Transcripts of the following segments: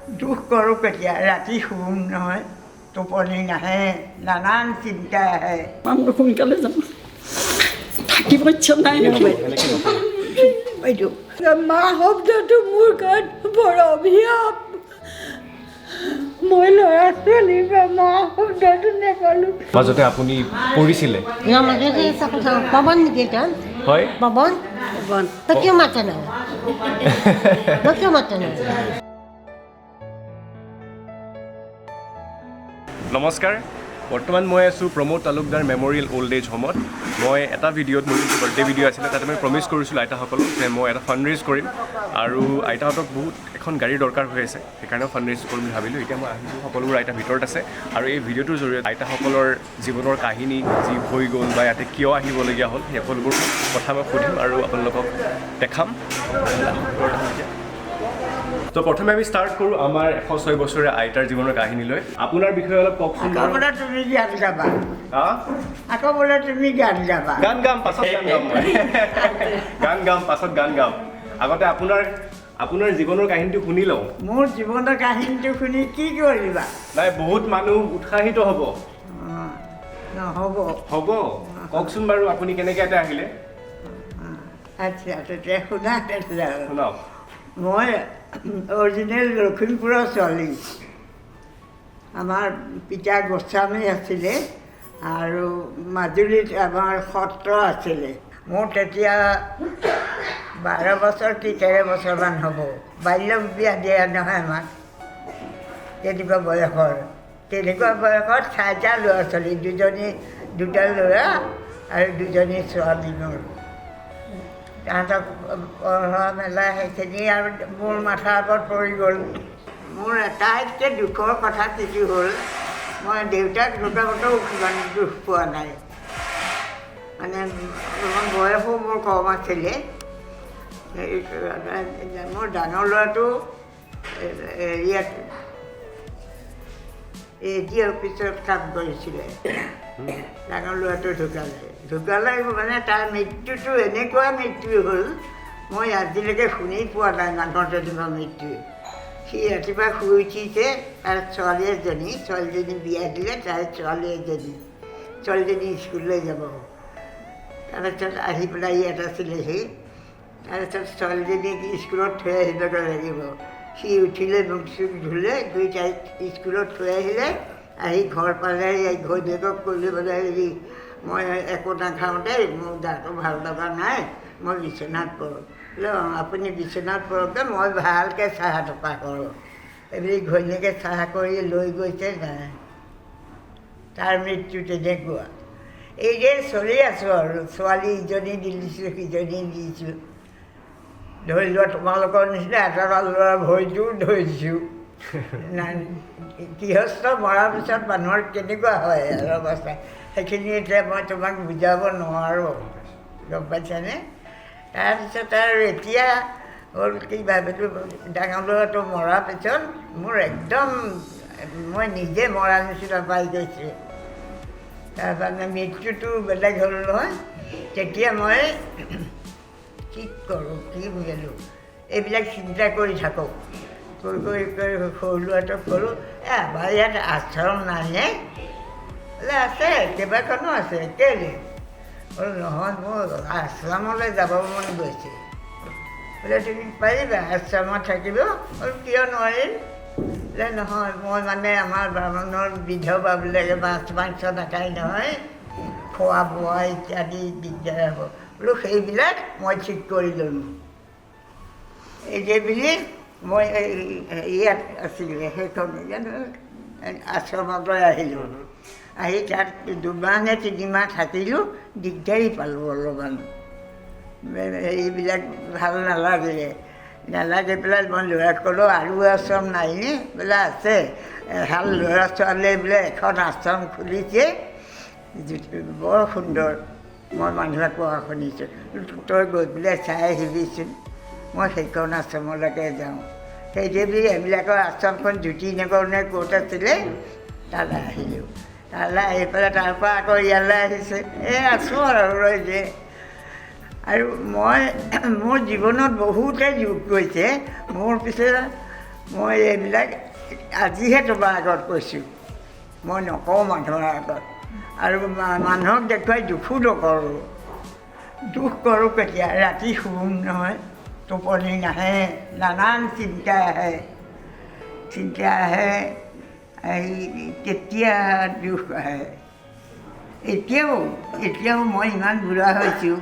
দুখ কৰোঁ কেতিয়া ৰাতি শুম নহয় টোপনি নাহে নানান চিন্তা আহে মানুহ সোনকালে যাম থাকিব ইচ্ছা নাই বাইদেউ মা শব্দটো মোৰ গাত বৰ অভিশাপ মই ল'ৰা ছোৱালী মা শব্দটো নেপালোঁ মাজতে আপুনি পঢ়িছিলে পৱন নেকি তেওঁ হয় পৱন তই কিয় মাতা নাই মই কিয় মাতা নাই নমস্কাৰ বৰ্তমান মই আছোঁ Pramod Talukdar memorial old age হোমত মই এটা ভিডিঅ'ত মোৰ যিটো বাৰ্থডে ভিডিঅ' আছিলে তাতে মই প্ৰমিছ কৰিছিলোঁ আইতাসকলক যে মই এটা ফাণ্ড ৰেইজ কৰিম আৰু আইতাহঁতক বহুত এখন গাড়ীৰ দৰকাৰ হৈ আছে সেইকাৰণে ফাণ্ড ৰেইজ কৰিম বুলি ভাবিলোঁ এতিয়া মই আহিছোঁ সকলোবোৰ আইতা ভিতৰত আছে আৰু এই ভিডিঅ'টোৰ জৰিয়তে আইতাসকলৰ জীৱনৰ কাহিনী যি হৈ গ'ল বা ইয়াতে কিয় আহিবলগীয়া হ'ল সেই সকলোবোৰ কথা মই সুধিম আৰু আপোনালোকক দেখাম তো প্ৰথমে আমি ষ্টাৰ্ট কৰোঁ আমাৰ 106 বছৰীয়া আইতাৰ জীৱনৰ কাহিনীলৈ আপোনাৰ বিষয়ে অলপ কওকচোন বোলে তুমি গান গাবা আকৌ বোলে তুমি গান গাবা গান গাম পাছত গান গাম গান গাম পাছত গান গাম আগতে আপোনাৰ জীৱনৰ কাহিনীটো শুনি লওঁ মোৰ জীৱনৰ কাহিনীটো শুনি কি কৰিবা নাই বহুত মানুহ উৎসাহিত হ'ব নহ'ব হ'ব কওকচোন বাৰু আপুনি কেনেকৈ ইয়াতে আহিলে আচ্ছা তেতিয়া শুনা তেতিয়া শুনক মই অৰিজিনেল লখিমপুৰৰ ছোৱালী আমাৰ পিতা গোস্বামী আছিলে আৰু মাজুলীত আমাৰ সত্ৰ আছিলে মোৰ তেতিয়া 12 বছৰ কি 13 বছৰমান হ'ব বাল্য বিয়া দিয়া নহয় আমাক তেনেকুৱা বয়সৰ তেনেকুৱা বয়সত 4টা ল'ৰা ছোৱালী দুটা ল'ৰা আৰু 2জনী ছোৱালী মোৰ তাহাঁতক পঢ়া মেলা সেইখিনি আৰু মোৰ মাথাৰ ওপৰত পৰি গ'ল মোৰ আটাইতকৈ দুখৰ কথা কিছু হ'ল মই দেউতাক দুটাকতো ইমান দুখ পোৱা নাই মানে অলপমান বয়সো মোৰ কম আছিলে মোৰ ডাঙৰ ল'ৰাটো ইয়াত এডি অফিচত কাম কৰিছিলে ডাঙৰ ল'ৰাটো ঢুকালে মানে তাৰ মৃত্যুটো এনেকুৱা মৃত্যু হ'ল মই আজিলৈকে শুনি পোৱা নাই মানুহৰ তেনেকুৱা মৃত্যু সি ৰাতিপুৱা শুই উঠিছে তাৰ ছোৱালীজনী বিয়া দিলে তাই ছোৱালীজনী স্কুললৈ যাব তাৰপিছত আহি পেলাই ইয়াত আছিলে সি তাৰপিছত ছোৱালীজনীক স্কুলত থৈ আহিবগৈ লাগিব সি উঠিলে মুখ চুখ ধুলে দুই তাইক স্কুলত থৈ আহিলে আহি ঘৰ পালে ঘৈণীয়েকক ক'লে বোলে হেৰি মই একো নাখাওঁ দেই মোৰ গাটো ভাল লগা নাই মই বিচনাত পৰোঁ বোলে আপুনি বিচনাত পৰোঁতে মই ভালকৈ চাহ টপা কৰোঁ এইবুলি ঘৈণীয়েকে চাহ কৰি লৈ গৈছে নাই তাৰ মৃত্যু তেনেকুৱা এই যে চলি আছোঁ আৰু ছোৱালী ইজনী দিছোঁ সিজনী দিছোঁ ধৰি লোৱা তোমালোকৰ নিচিনা এটা ল'ৰা ভৰিটোও ধৰিছোঁ গৃহস্থ মৰাৰ পিছত মানুহৰ কেনেকুৱা হয় অৱস্থা সেইখিনি এতিয়া মই তোমাক বুজাব নোৱাৰোঁ গম পাইছানে তাৰপিছত আৰু এতিয়া হ'ল কি ভাবিলোঁ ডাঙৰ ল'ৰাটো মৰাৰ পিছত মোৰ একদম মই নিজে মৰা নিচিনা পাই গৈছোঁ তাৰমানে মৃত্যুটো বেলেগ হ'ল নহয় তেতিয়া মই কি কৰোঁ কি বুজিলোঁ এইবিলাক চিন্তা কৰি থাকোঁ কৰি সৰু ল'ৰাটোক ক'লোঁ আমাৰ ইয়াত আশ্ৰম নাইনে বোলে আছে কেইবাখনো আছে কেলৈ বোলো নহয় মোৰ আশ্ৰমলৈ যাব মন গৈছে বোলে তুমি পাৰিবা আশ্ৰমত থাকিব বোলো কিয় নোৱাৰিম বোলে নহয় মই মানে আমাৰ ব্ৰাহ্মণৰ বিধৱাবিলাকে মাছ মাংস নাখায় নহয় খোৱা বোৱা ইত্যাদি দিগদাৰ হ'ব বোলো সেইবিলাক মই ঠিক কৰি ল'লোঁ এই বুলি মই ইয়াত আছিলে সেইখন আশ্ৰমলৈ আহিলোঁ আহি তাত 2 মাহ নে 3 মাহ থাকিলোঁ দিগদাৰী পালোঁ অলপমান এইবিলাক ভাল নালাগে পেলাই মই ল'ৰাক ক'লোঁ আৰু আশ্ৰম নাইনে বোলে আছে ভাল ল'ৰা ছোৱালীয়ে বোলে এখন আশ্ৰম খুলিছে বৰ সুন্দৰ মই মানুহে কোৱা শুনিছোঁ তই গৈ পেলাই চাই আহিবিচোন মই সেইখন আশ্ৰমলৈকে যাওঁ সেইদেৱী এইবিলাকৰ আশ্ৰমখন জ্যোতিনগৰ নে ক'ত আছিলে তালৈ আহিলোঁ তালৈ আহি পেলাই তাৰপৰা আকৌ ইয়ালৈ আহিছে আছোঁ আৰু যে আৰু মই মোৰ জীৱনত বহুতে যোগ কৰিছে মোৰ পিছত মই এইবিলাক আজিহে তোমাৰ আগত কৈছোঁ, মই নকওঁ মানুহৰ আগত। আৰু মানুহক দেখুৱাই দুখো নকৰোঁ। দুখ কৰোঁ কেতিয়া, ৰাতি শুম নহয়, টোপনি নাহে, নানান চিন্তা আহে, এই কেতিয়া দুখ আহে। এতিয়াও মই ইমান বুঢ়া হৈছোঁ,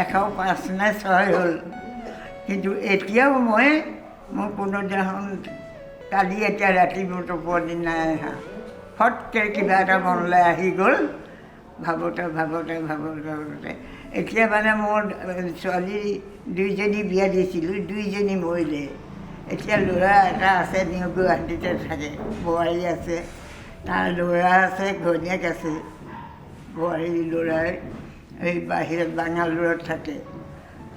105 নে 6 হ'ল, কিন্তু এতিয়াও মোৰ কোনোদিনাখন কালি এতিয়া ৰাতি মোৰ টোপনি নাই অহা। ফটকৈ কিবা এটা মনলৈ আহি গ'ল, ভাবোঁতে এতিয়া মানে মোৰ ছোৱালী 2জনী বিয়া দিছিলোঁ, 2জনী মৰিলে। এতিয়া ল'ৰা এটা আছে, নিউ গুৱাহাটীতে থাকে, বোৱাৰী আছে, তাৰ ল'ৰা আছে, ঘৈণীয়েক আছে। বোৱাৰী ল'ৰাই এই বাহিৰত বাংগালোৰত থাকে।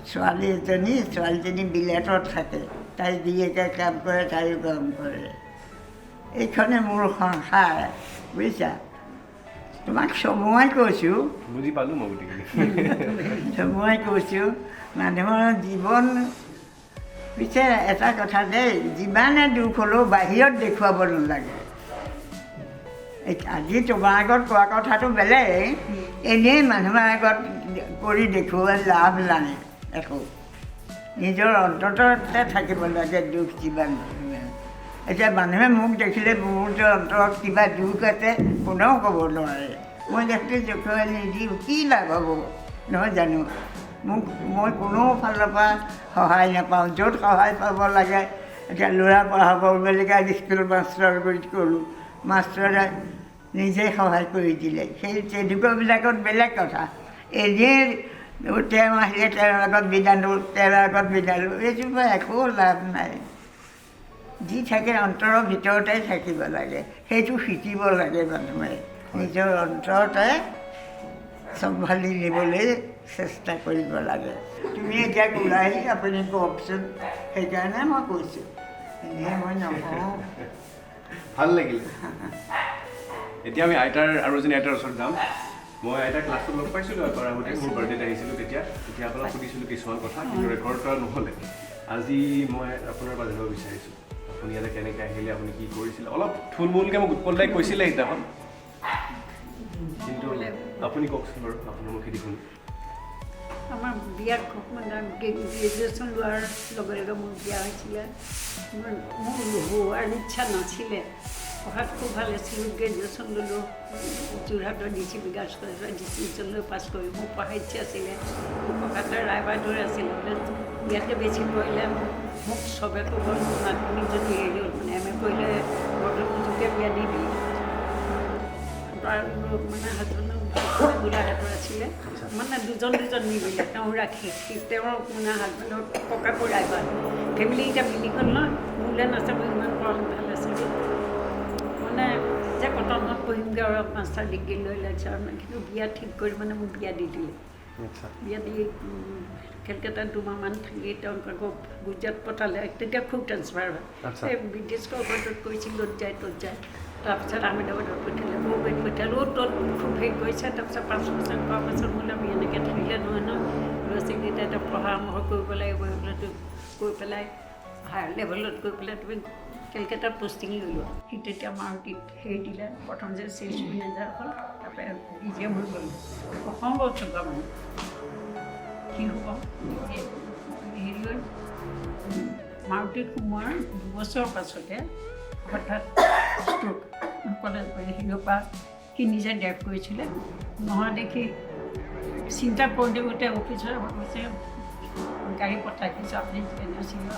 ছোৱালীজনী বিলেটত থাকে, তাই জীয়েকে কাম কৰে, তাইও কাম কৰে। এইখনে মোৰ সংসাৰ, বুজিছা। তোমাক চমুৱাই কৈছোঁ, বুজি পালোঁ মই গোটেইখিনি। চমুৱাই কৈছোঁ, মানুহৰ জীৱন পিছে এটা কথা দেই, যিমানে দুখ হ'লেও বাহিৰত দেখুৱাব নালাগে। আজি তোমাৰ আগত কোৱা কথাটো বেলেগ, এনেই মানুহৰ আগত কৰি দেখুওৱা লাভ নাই একো। নিজৰ অন্তৰতে থাকিব লাগে দুখ যিমান। এতিয়া মানুহে মোক দেখিলে মোৰ যে অন্তৰত কিবা দুখ আছে কোনেও ক'ব নোৱাৰে। মই দেখি দেখুৱাই নিদিওঁ, কি লাভ হ'ব নহয় জানো। মই কোনো ফালৰ পৰা সহায় নাপাওঁ। য'ত সহায় পাব লাগে, এতিয়া ল'ৰা পঢ়াব বেলেগে স্কুল মাষ্টৰ কৰি ক'লোঁ, মাষ্টৰে নিজে সহায় কৰি দিলে। সেই তেনেকুৱাবিলাকত বেলেগ কথা। এনেই তেওঁ আহিলে তেওঁৰ আগত বিদালোঁ, এইটোৰ পৰা একো লাভ নাই। যি থাকে অন্তৰৰ ভিতৰতে থাকিব লাগে, সেইটো শিকিব লাগে মানুহে। নিজৰ অন্তৰতে চম্ভালি নিবলৈ চেষ্টা কৰিব লাগে। তুমি এতিয়া ওলাই আপুনি কওকচোন, সেইকাৰণে মই কৈছোঁ, এনেই মই নকওঁ। ভাল লাগিলে। এতিয়া আমি আৰু এজনী আইতাৰ ওচৰত যাম। মই আইতাক ক্লাছত লগ পাইছিলোঁ এবাৰ আগতে, মোৰ বাৰ্থডেত আহিছিলোঁ তেতিয়া আপোনাক সুধিছিলোঁ কিছুমান কথা, কিন্তু ৰেকৰ্ড কৰা নহ'লে। আজি মই আপোনাৰ পৰা জানিব বিচাৰিছোঁ, আপুনি ইয়াতে কেনেকৈ আহিলে, আপুনি কি কৰিছিলে। অলপ থুলমূলকৈ মোক উৎপল দাই কৈছিলে সেইদিনাখন, কিন্তু আপুনি কওকচোন বাৰু আপোনাৰ মুখেদি শুনি। আমাৰ বিয়াত গ্ৰেজুৱেশ্যন লোৱাৰ লগে লগে মোৰ বিয়া হৈছিলে। মোৰ হোৱাৰ ইচ্ছা নাছিলে। পঢ়াত খুব ভাল আছিলোঁ, গ্ৰেজুৱেশ্যন ল'লোঁ, যোৰহাটৰ DC গাৰ্লছ কলেজৰ ডিষ্টিংশ্যন লৈ পাছ কৰি মোৰ পঢ়াৰ ইচ্ছা আছিলে। মোৰ ককাহঁতৰ ৰায়বাদৰ আছিলে, ইয়াতে বেছি পঢ়িলে মোক চবে ক'ব নাতিনীজনী হেৰি হ'ল, মানে MA কৰিলে বৰ্তমানকে বিয়া দি দিলে। মানে হাজবেণ্ডৰ গোলাঘাটৰ আছিলে, মানে দুজন নিমিলে, তেওঁ ৰাখি তেওঁৰ মানে হাজবেণ্ডৰ ককাকো ৰায়বাদ ফেমিলি এতিয়া মিলি গ'ল ন, মোলৈ নাচাব ইমান ভাল আছিলে। মানে যে কটনত পঢ়িমগৈ আৰু মাষ্টাৰ ডিগ্ৰী লৈ লেকচাৰ, কিন্তু বিয়া ঠিক কৰি মানে মোক বিয়া দি দিলে। বিয়া দি কেলকাতাত 2 মাহমান থাকি তেওঁক আকৌ গুজৰাট পঠালে। তেতিয়া খুব ট্ৰেন্সফাৰ হয়, এই ব্ৰিটিছ কৰ্পৰেটত কৰিছিল, ত'ত যায়। তাৰপিছত আহমেদাবাদত পঠিয়ালে, বৌবাৰীত পঠিয়ালোঁ, ত'ত খুব হেৰি কৰিছে। তাৰপিছত 5 বছৰ কৰাৰ পাছত বোলে আমি এনেকৈ থাকিলে নহয় ন, ল'ৰা ছোৱালীকেইটা এতিয়া পঢ়া আৰম্ভ কৰিব লাগিব, এইবিলাকতো কৈ পেলাই হায়াৰ লেভেলত গৈ পেলাই তুমি কেলকাতাত পষ্টিং লৈ লোৱা। সি তেতিয়া মাৰুতিত হেৰি দিলে, প্ৰথম যে চেলছ মেনেজাৰ হ'ল, তাৰপৰা DGM হৈ গ'ল। অসম্ভৱ চোকা মানুহ, কি হ'ব হেৰি হ'ল। মাৰুতিত সোমোৱাৰ 2 বছৰৰ পাছতে হঠাৎ ষ্ট্ৰোক, কলেজ হেৰিৰ পৰা সি নিজে ড্ৰাইভ কৰিছিলে। নোহোৱা দেখি চিন্তা কৰোঁতে গোটেই অফিচৰ কৈছে গাড়ী পঠাই দিছোঁ, আপুনি আছিলে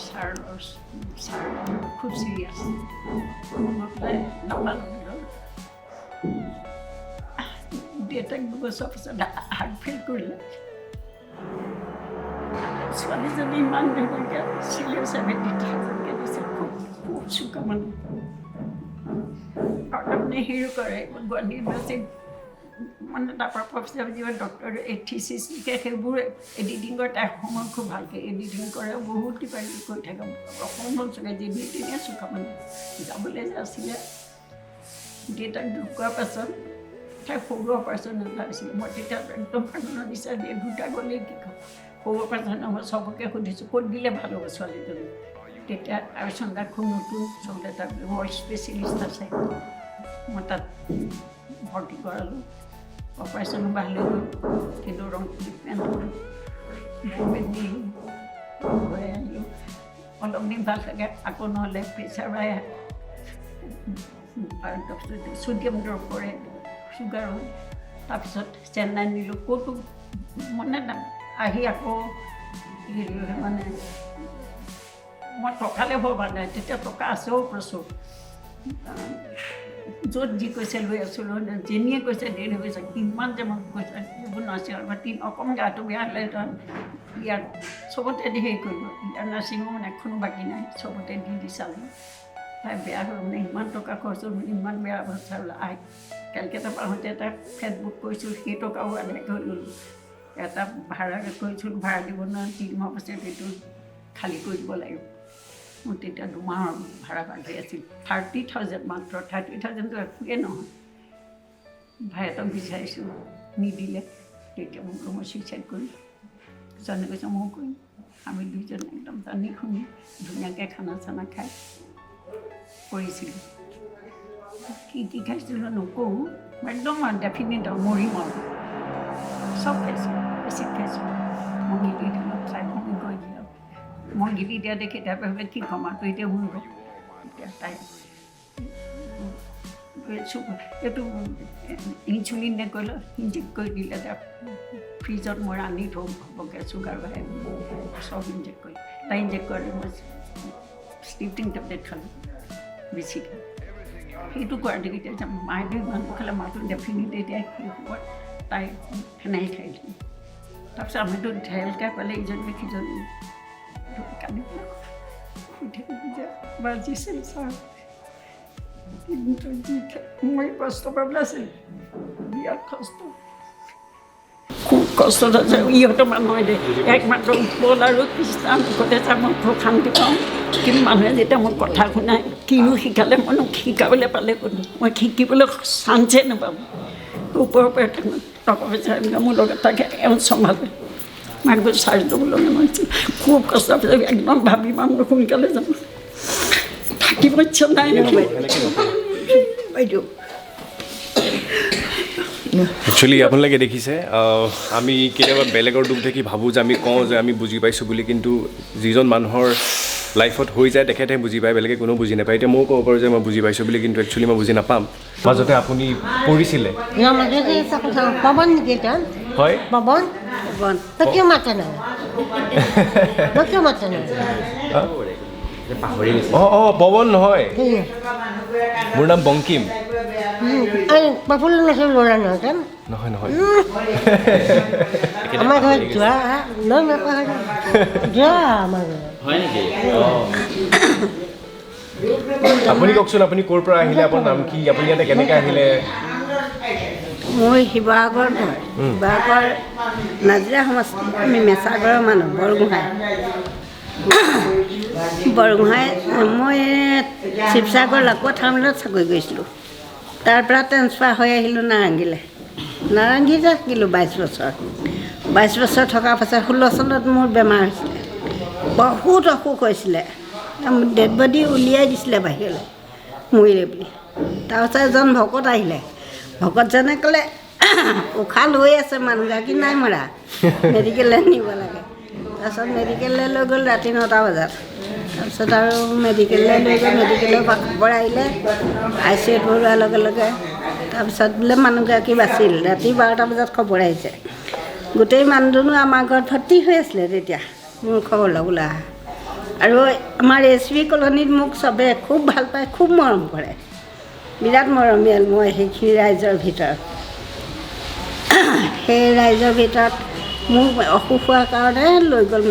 ছাৰ খুব চিৰিয়াছ। মই পেলাই নাপালোঁ। দেউতাক 2 বছৰ পাছত হাৰ্ট ফেইল কৰিলে। ছোৱালীজনী ইমান ধুনীয়াকৈ আছিলে, 70,000কৈ দিছে, খুব চোকা মানুহ। আৰু তাৰমানে হেৰি কৰে, গুৱাহাটী ইউনিভাৰ্চিটিত মানে তাৰপৰা প্ৰফেচাৰ যিবোৰ ডক্টৰ থিচিছ লিখে, সেইবোৰ এডিটিঙৰ তাই সময় খুব ভালকৈ এডিটিং কৰে, বহুত কিবা কিবি কৰি থাকে। অসম্ভৱ চোকা, যেনিয়ে চোকা মানুহ। যাবলৈ যে আছিলে, দেউতাক ঢুকোৱাৰ পাছত তাই সৰু অপাৰেশ্যন এটা হৈছিলে। মই তেতিয়া একদম প্ৰাণৰ বিচাৰ দিয়ে, 2টা গ'লেই কি খাব, সৰু অপাৰেশ্যন মই চবকে সুধিছোঁ ক'ত দিলে ভাল হ'ব ছোৱালীজনী। তেতিয়া আয়ুষ্মান খুব নতুন চবতে তাত ভইচ স্পেচিয়েলিষ্ট আছে মই তাত ভৰ্তি কৰালোঁ অপাৰেশ্যনো ভাল হৈ গ'ল কিন্তু ৰং ট্ৰিটমেণ্ট হ'ল দিলোঁ ঘূৰাই আনিলোঁ অলপ দিন ভাল থাকে আকৌ নহ'লে প্ৰেছাৰ বাঢ়ে ছ'ডিয়াম ড্ৰপ কৰে চুগাৰ হ'ল তাৰপিছত চেন্নাই নিলোঁ ক'তো মানে আহি আকৌ মানে মই টকালৈ ভবা নাই তেতিয়া টকা আছেও প্ৰচুৰ য'ত যি কৈছে লৈ আছিলোঁ যেনিয়ে কৈছে দেৰি কৈছে কিমান যে মই কৈছে এইবোৰ নাছিল অকণমান গাটো বেয়া হ'লে ইয়াত চবতে দি হেৰি কৰিব ইয়াৰ নাৰ্ছিং হোম এখনো বাকী নাই চবতে দি চালোঁ তাই বেয়া হ'ল মানে ইমান টকা খৰচ হ'ল ইমান বেয়া অৱস্থা হ'ল কেলকাতা পাওঁতে এটা ফ্লেট বুক কৰিছোঁ সেই টকাও আদায় কৰি গ'লোঁ এটা ভাড়া কৰিছিলোঁ ভাড়া দিব নোৱাৰোঁ 3 মাহ পাছত সেইটো খালী কৰি দিব লাগিব মোৰ তেতিয়া 2 মাহৰ ভাড়া বান্ধি আছিল 30,000 মাত্ৰ 30,000টো একোৱে নহয় ভাইহঁতক বিচাৰিছোঁ নিদিলে তেতিয়া মোক মই চুইচাইড কৰিলোঁ জনে কৈছে মই কৰিম আমি দুইজন একদম জানি শুনি ধুনীয়াকৈ খানা চানা খাই কৰিছিলোঁ কি খাইছিলোঁ নকওঁ একদম ডেফিনেট মৰিম আৰু চব খাইছোঁ এচিড খাইছোঁ মই গিলি দিলোঁ চাই বমি কৰি দিলোঁ মই গিলি দিয়া দেখি তাৰ ভাবে কি ক'ম আৰু এতিয়া শুনিব এতিয়া তাই এইটো ইনচুলিন নে কৰিলে ইনজেক্ট কৰি দিলে তাক ফ্ৰিজত মই আনি থওঁ হ'বগৈ চুগাৰ বাঢ়ে চব ইনজেক্ট কৰি তাই ইনজেক্ট কৰিলে মই স্লিপিং টেবলেট খালোঁ বেছিকৈ সেইটো কৰা দেখি এতিয়া মায়ে ইমান খালে মাটো ডেফিনেট এতিয়া কি হ'ব তাই ফেনাইল খাই দিলোঁ তাৰপিছত আমিতো ঢেলকৈ পালে ইজনী সিজনী কান্দি যে বাজিছিল ছাৰ কিন্তু মই কষ্ট পাবলৈ আছিল বিৰাট কষ্ট খুব কষ্ট আছে ইহঁতৰ মানুহে দে একমাত্ৰ উপল আৰু কৃষ্ণ মুখতে যা মই খুব শান্তি পাওঁ কিন্তু মানুহে যেতিয়া মোক কথা শুনাই কিনো শিকালে মইনো শিকাবলৈ পালে ক'তো মই শিকিবলৈ চান্সে নাপাওঁ ওপৰৰ পৰা টকা পইচা মোৰ লগত থাকে এওঁ চম্ভালে মাক গৈ চাৰ্জ ল'বলৈ মনছিল খুব কষ্ট পাইছে একদম ভাবি মানুহ সোনকালে যাম থাকিব ইচ্ছা নাই বাইদেউ একচুৱেলি আপোনালোকে দেখিছে আমি কেতিয়াবা বেলেগৰ দুখ দেখি ভাবোঁ যে আমি কওঁ যে আমি বুজি পাইছোঁ বুলি কিন্তু যিজন মানুহৰ লাইফত হৈ যায় তেখেতে বুজি পায় বেলেগে কোনো বুজি নাপায় এতিয়া ময়ো ক'ব পাৰোঁ যে মই বুজি পাইছোঁ বুলি কিন্তু একচুৱেলি মই বুজি নাপাম মাজতে আপুনি পঢ়িছিলে পৱন নেকি হয় পৱন তই কিয় মাতা নাই তই কিয় মাতা নাই অঁ পৱন নহয় মোৰ নাম বংকিম প্ৰফুল্ল নাছিল ল'ৰা নহয় নহয় নহয় আমাৰ ঘৰত যোৱা লৈ নাপাহৰি যোৱা আমাৰ ঘৰত হয় নেকি আপুনি কওকচোন আপুনি ক'ৰ পৰা আহিলে আপোনাৰ নাম কি আপুনি ইয়াতে কেনেকৈ আহিলে মই শিৱসাগৰ নহয় শিৱসাগৰ নাজিৰা সমষ্টি আমি মেচাগড়ৰ মানুহ বৰগোহাঁই মই শিৱসাগৰ লাকুৱা থাৰ্মিলত চাকৰি কৰিছিলোঁ তাৰ পৰা ট্ৰেন্সফাৰ হৈ আহিলোঁ নাৰেংগীতে থাকিলোঁ 22 বছৰ থকাৰ পাছত 16 চনত মোৰ বেমাৰ হৈছিলে বহুত অসুখ হৈছিলে ডেড বডি উলিয়াই দিছিলে বাহিৰলৈ মৰিলে বুলি তাৰপাছত এজন ভকত আহিলে ভকতজনে ক'লে উশাহ লৈ আছে মানুহগৰাকী নাই মৰা মেডিকেললৈ নিব লাগে তাৰপিছত মেডিকেললৈ লৈ গ'ল ৰাতি 9টা বজাত তাৰপিছত আৰু মেডিকেললৈ লৈ গ'ল মেডিকেলৰ পৰা খবৰ আহিলে ICUত ভৰোৱাৰ লগে লগে তাৰপিছত বোলে মানুহগৰাকী বাচিল ৰাতি 12টা বজাত খবৰ আহিছে গোটেই মানুহজনো আমাৰ ঘৰত ভৰ্তি হৈ আছিলে তেতিয়া মোৰ খবৰ ল'বলৈ আহা আৰু আমাৰ SB কলনীত মোক চবে খুব ভাল পায় খুব মৰম কৰে বিৰাট মৰমীয়াল মই সেইখিনি ৰাইজৰ ভিতৰত সেই ৰাইজৰ ভিতৰত মোক অসুখ হোৱাৰ কাৰণে লৈ গ'ল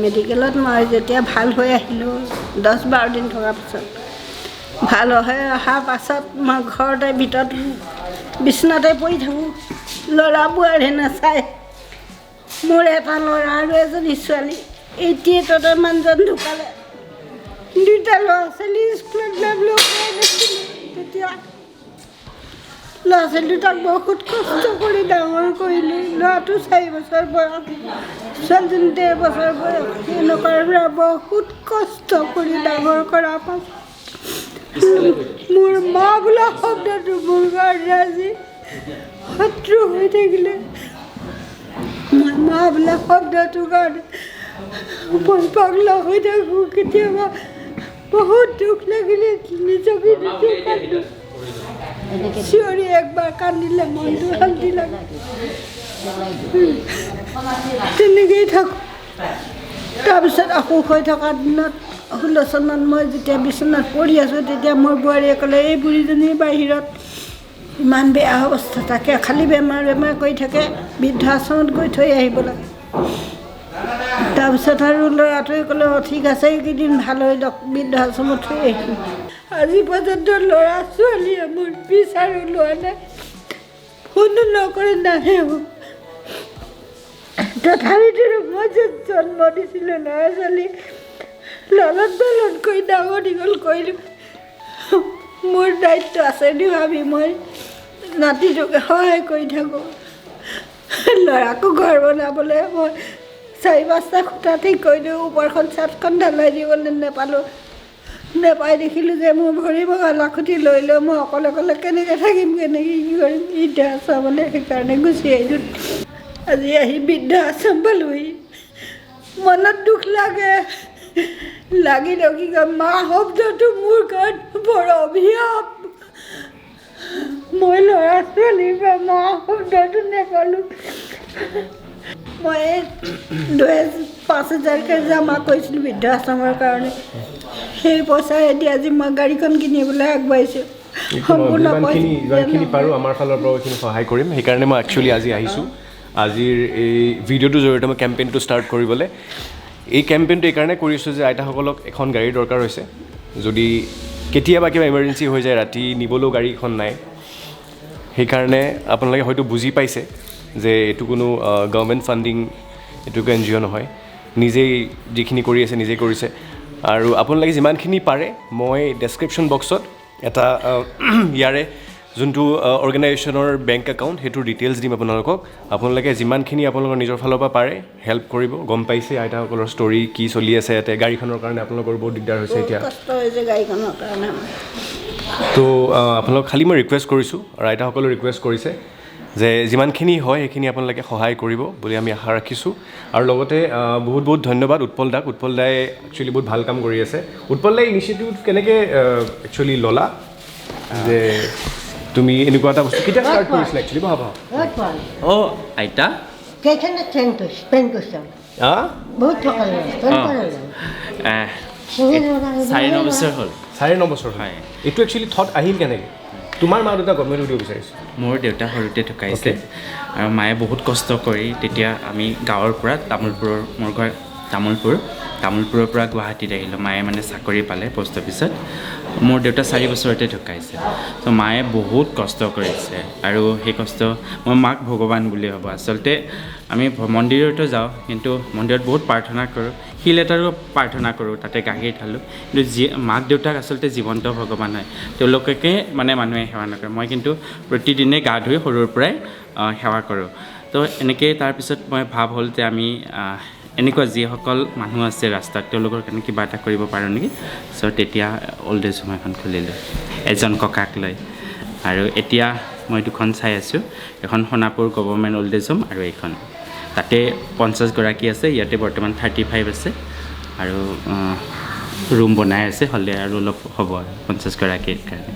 মেডিকেলত মই যেতিয়া ভাল হৈ আহিলোঁ 10-12 দিন থকাৰ পিছত ভাল হৈ অহাৰ পাছত মই ঘৰতে ভিতৰত বিচনাতে পৰি থাকোঁ ল'ৰা বোৱাৰী নাচায় মোৰ এটা ল'ৰা আৰু এজনী ছোৱালী 88তে মানুহজন ঢুকালে 2টা ল'ৰা ছোৱালী স্কুলত যাবলৈ তেতিয়া ল'ৰা ছোৱালীটাক বহুত কষ্ট কৰি ডাঙৰ কৰিলোঁ ল'ৰাটো 4 বছৰ বয়স ছোৱালীজনী 1.5 বছৰ বয়স এনেকুৱাৰ পৰা বহুত কষ্ট কৰি ডাঙৰ কৰাৰ পাছত মোৰ মা বোলা শব্দটো মোৰ কাৰণে আজি শত্ৰু হৈ থাকিলে মই মা বোলা শব্দটোৰ কাৰণে মই পাগলা হৈ থাকোঁ কেতিয়াবা বহুত দুখ লাগিলে নিজকে চিঞৰি একবাৰ কান্দিলে মনটো শান্তি লাগে তেনেকৈয়ে থাকোঁ তাৰপিছত অসুখ হৈ থকা দিনত 16 চনত মই যেতিয়া বিচনাত পৰি আছোঁ তেতিয়া মোৰ বোৱাৰীয়ে ক'লে এই বুঢ়ীজনীৰ বাহিৰত ইমান বেয়া অৱস্থা থাকে খালি বেমাৰ কৰি থাকে বৃদ্ধাশ্ৰমত গৈ থৈ আহিব লাগে তাৰপিছত আৰু ল'ৰাটোৱে ক'লে ঠিক আছে এইকেইদিন ভাল হৈ লওক বৃদ্ধাশ্ৰমত থৈ আহিম আজি পৰ্যন্ত ল'ৰা ছোৱালীয়ে মোৰ বিচাৰো লোৱা নাই ফোনো নকৰে নাহেও তথাপিতো মই যে জন্ম দিছিলোঁ ল'ৰা ছোৱালী লালন পালন কৰি ডাঙৰ দীঘল কৰিলোঁ মোৰ দায়িত্ব আছে নি ভাবি মই নাতিটোকে সহায় কৰি থাকোঁ ল'ৰাকো ঘৰ বনাবলৈ মই 4-5টা খুঁটা ঠিক কৰি দিওঁ ওপৰখন চাটখন ঢালাই দিবলৈ নেপাই দেখিলোঁ যে মোৰ ভৰি ভগা লাখুটি লৈ মই অকলে কেনেকৈ থাকিম কেনেকৈ কি কৰিম বৃদ্ধাশ্ৰমলৈ সেইকাৰণে গুচি আহিলোঁ আজি আহি বৃদ্ধাশ্ৰম পালোহি মনত দুখ লাগিলেও কি কয় মা শব্দটো মোৰ কাৰণে বৰ অভিশাপ মই ল'ৰা ছোৱালীৰ পৰা মা শব্দটো নেপালোঁ মই 5,000কৈ জমা কৰিছিলোঁ বৃদ্ধাশ্ৰমৰ কাৰণে সেই পইচাৰেদি আজি মই গাড়ীখন কিনিবলৈ আগবাঢ়িছোঁ সম্পূৰ্ণ যিমানখিনি পাৰোঁ আমাৰ ফালৰ পৰা এইখিনি সহায় কৰিম সেইকাৰণে মই একচুৱেলি আজি আহিছোঁ আজিৰ এই ভিডিঅ'টোৰ জৰিয়তে মই কেম্পেইনটো ষ্টাৰ্ট কৰিবলৈ এই কেম্পেইনটো এইকাৰণে কৰিছোঁ যে আইতাসকলক এখন গাড়ীৰ দৰকাৰ হৈছে যদি কেতিয়াবা কিবা ইমাৰ্জেঞ্চি হৈ যায় ৰাতি নিবলৈও গাড়ীখন নাই সেইকাৰণে আপোনালোকে হয়তো বুজি পাইছে যে এইটো কোনো গভৰ্ণমেণ্ট ফাণ্ডিং এইটো NGO নহয় নিজেই যিখিনি কৰি আছে নিজেই কৰিছে আৰু আপোনালোকে যিমানখিনি পাৰে মই ডেছক্ৰিপশ্যন বক্সত এটা ইয়াৰে যোনটো অৰ্গেনাইজেশ্যনৰ বেংক একাউণ্ট সেইটোৰ ডিটেইলছ দিম আপোনালোকে যিমানখিনি আপোনালোকৰ নিজৰ ফালৰ পৰা পাৰে হেল্প কৰিব গম পাইছে আইতাসকলৰ ষ্টৰী কি চলি আছে ইয়াতে গাড়ীখনৰ কাৰণে আপোনালোকৰ বহুত দিগদাৰ হৈছে এতিয়া কষ্ট হৈছে গাড়ীখনৰ কাৰণে তো আপোনালোক খালি মই ৰিকুৱেষ্ট কৰিছোঁ আৰু আইতাসকলেও ৰিকুৱেষ্ট কৰিছে যে যিমানখিনি হয় সেইখিনি আপোনালোকে সহায় কৰিব বুলি আমি আশা ৰাখিছোঁ আৰু লগতে বহুত ধন্যবাদ উৎপল দাই একচুৱেলি বহুত ভাল কাম কৰি আছে উৎপল দাই ইনিচিয়েটিভ কেনেকৈ একচুৱেলি ল'লা যে তুমি এনেকুৱা এটা বস্তু কেতিয়া ষ্টাৰ্ট কৰিছিলা একচুৱেলি ভাবা অঁ আইতা কেইখনে স্পেণ্ড কৰিছা বহুত টকা লাগে 4-9 বছৰ হ'ল 9.5 বছৰ হয় এইটো একচুৱেলি থট আহিল কেনেকৈ তোমাৰ মা দেউতা গভৰ্ণমেণ্ট সুধিব বিচাৰিছোঁ মোৰ দেউতা সৰুতে ঢুকাইছে আৰু মায়ে বহুত কষ্ট কৰি তেতিয়া আমি গাঁৱৰ পৰা মোৰ ঘৰ তামোলপুৰৰ পৰা গুৱাহাটীত আহিলোঁ মায়ে মানে চাকৰি পালে পোষ্ট অফিচত মোৰ দেউতা 4 বছৰতে ঢুকাইছে তো মায়ে বহুত কষ্ট কৰিছে আৰু সেই কষ্ট মই মাক ভগৱান বুলি ভাবোঁ আচলতে আমি মন্দিৰতো যাওঁ কিন্তু মন্দিৰত বহুত প্ৰাৰ্থনা কৰোঁ শিল এটাৰো প্ৰাৰ্থনা কৰোঁ তাতে গাখীৰ ঢালোঁ কিন্তু মাক দেউতাক আচলতে জীৱন্ত ভগৱান হয় তেওঁলোককে মানে মানুহে সেৱা নকৰে মই কিন্তু প্ৰতিদিনে গা ধুই সৰুৰ পৰাই সেৱা কৰোঁ তো এনেকৈ তাৰপিছত মই ভাৱ হ'ল যে আমি এনেকুৱা যিসকল মানুহ আছে ৰাস্তাত তেওঁলোকৰ কাৰণে কিবা এটা কৰিব পাৰোঁ নেকি চ' তেতিয়া অল্ড এজ হোম এখন খুলিলোঁ এজন ককাক লৈ আৰু এতিয়া মই দুখন চাই আছোঁ এখন Sonapur government old age home আৰু এইখন তাতে 50গৰাকী আছে ইয়াতে বৰ্তমান 35 আছে আৰু ৰুম বনাই আছে হ'লে আৰু অলপ হ'ব আৰু 50গৰাকীৰ কাৰণে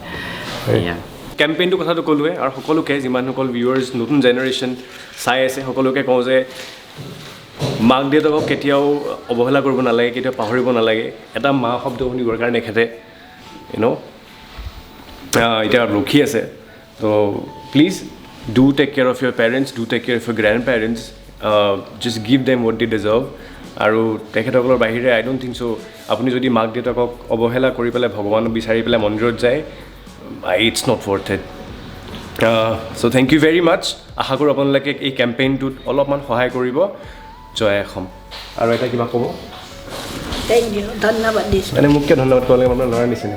এয়া কেম্পেইনটোৰ কথাটো ক'লোৱে আৰু সকলোকে যিমানসকল ভিউৱাৰ্ছ নতুন জেনেৰেশ্যন চাই আছে সকলোকে কওঁ যে মাক দেউতাকক কেতিয়াও অৱহেলা কৰিব নালাগে কেতিয়াও পাহৰিব নালাগে এটা মা শব্দ শুনিবৰ কাৰণে এখেতে এতিয়া ৰখি আছে তো please do take care of your parents do take care of your grandparents just give them what they deserve আৰু তেখেতসকলৰ বাহিৰে আই ডোণ্ট থিংক চ' আপুনি যদি মাক দেউতাকক অৱহেলা কৰি পেলাই ভগৱানক বিচাৰি পেলাই মন্দিৰত যায় it's not worth it so' thank you very much আশা কৰোঁ আপোনালোকে এই কেম্পেইনটোত অলপমান সহায় কৰিব জয় অসম আৰু এটা কিবা ক'ব থেংক ইউ ধন্যবাদ দিছোঁ মানে মোক কিয় ধন্যবাদ ক'ব লাগে আপোনাৰ ল'ৰাৰ নিচিনা